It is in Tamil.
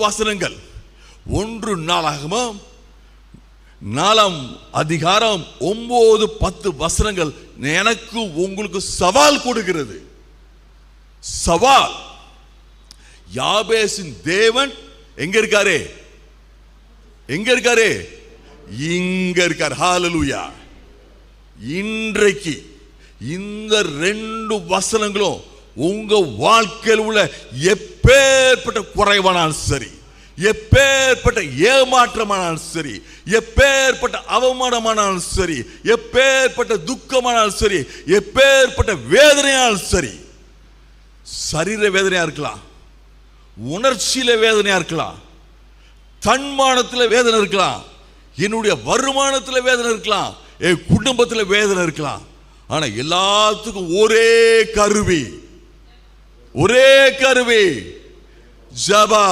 வசனங்கள். 1 நாளாகமம் 4ஆம் அதிகாரம் 9-10 வசனங்கள் எனக்கு உங்களுக்கு சவால் கொடுக்கிறது. சவால். யாபேசின் தேவன் எங்க இருக்காரு? எங்க இருக்காரு? இங்க இருக்கார். ஹalleluya. இன்றைக்கு இந்த 2 வசனங்களும் உங்க வாழ்க்கையில் உள்ள எப்பேற்பட்ட குறைவானாலும் சரி, எப்பேற்பட்ட ஏமாற்றமானாலும் சரி, எப்பேற்பட்ட அவமானமானாலும் சரி, எப்பேற்பட்ட துக்கமானாலும் சரி, எப்பேற்பட்ட வேதனையானாலும் சரி, சரீர வேதனையா இருக்கலாம், உணர்ச்சியில வேதனையா இருக்கலாம், தன்மானத்தில் வேதனை இருக்கலாம், என்னுடைய வருமானத்தில் வேதனை இருக்கலாம், என் குடும்பத்தில் வேதனை இருக்கலாம். ஆனா எல்லாத்துக்கும் ஒரே கருவி, ஜெபம்.